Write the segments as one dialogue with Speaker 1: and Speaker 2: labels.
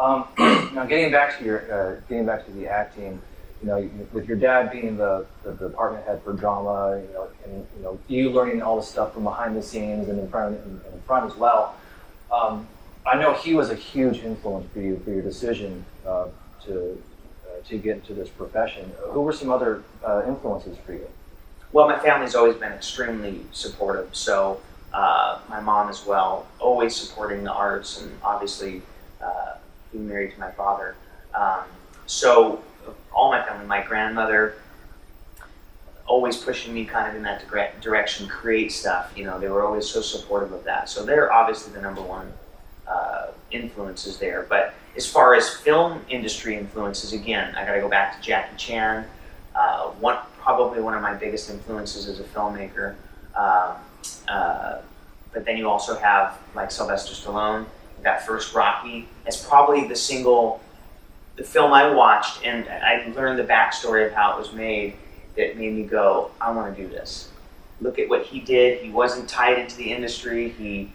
Speaker 1: Now, getting back to the acting, with your dad being the department head for drama, and you learning all the stuff from behind the scenes and in front as well. I know he was a huge influence for you for your decision to get into this profession. Who were some other influences for you?
Speaker 2: Well, my family's always been extremely supportive. So my mom as well, always supporting the arts, and obviously being married to my father. So all my family, my grandmother, always pushing me kind of in that direction, create stuff. They were always so supportive of that. So they're obviously the number one influences there. But as far as film industry influences, again, I got to go back to Jackie Chan. Probably one of my biggest influences as a filmmaker. But then you also have like Sylvester Stallone, that first Rocky. It's probably the film I watched, and I learned the backstory of how it was made, that made me go, I want to do this. Look at what he did. He wasn't tied into the industry.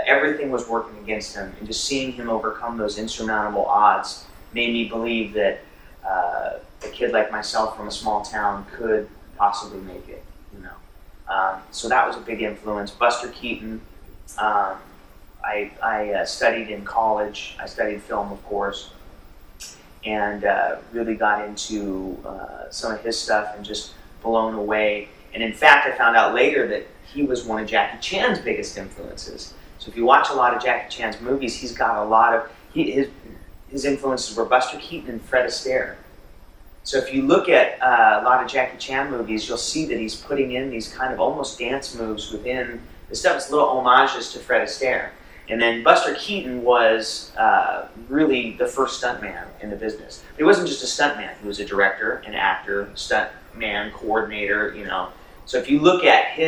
Speaker 2: Everything was working against him, and just seeing him overcome those insurmountable odds made me believe that a kid like myself from a small town could possibly make it. So that was a big influence. Buster Keaton. I studied in college. I studied film, of course, and really got into some of his stuff and just blown away. And in fact, I found out later that he was one of Jackie Chan's biggest influences. So if you watch a lot of Jackie Chan's movies, he's got a lot of, his influences were Buster Keaton and Fred Astaire. So if you look at a lot of Jackie Chan movies, you'll see that he's putting in these kind of almost dance moves within the stuff. It's little homages to Fred Astaire. And then Buster Keaton was really the first stuntman in the business. He wasn't just a stuntman. He was a director, an actor, stuntman, coordinator, So if you look at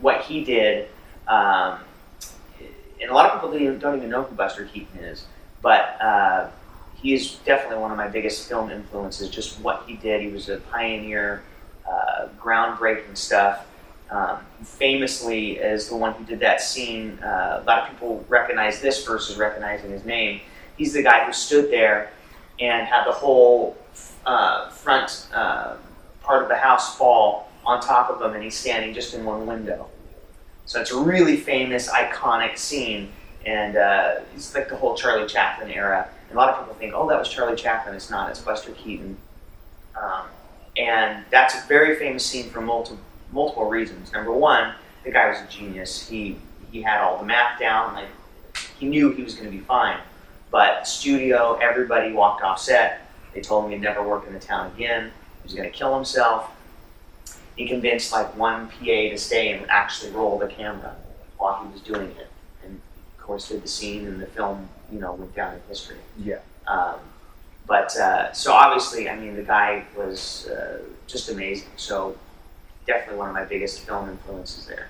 Speaker 2: what he did, and a lot of people don't even know who Buster Keaton is, but he is definitely one of my biggest film influences, just what he did. He was a pioneer, groundbreaking stuff. Famously as the one who did that scene, a lot of people recognize this versus recognizing his name. He's the guy who stood there and had the whole front part of the house fall on top of him, and he's standing just in one window. So it's a really famous, iconic scene, and it's like the whole Charlie Chaplin era. And a lot of people think, oh, that was Charlie Chaplin. It's not. It's Buster Keaton. And that's a very famous scene for multiple reasons. Number one, the guy was a genius. He had all the math down. Like, he knew he was going to be fine. But studio, everybody walked off set. They told him he'd never work in the town again. He was going to kill himself. He convinced like one PA to stay and actually roll the camera while he was doing it. And of course did the scene, and the film, went down in history.
Speaker 1: Yeah.
Speaker 2: So obviously, the guy was just amazing. So definitely one of my biggest film influences there.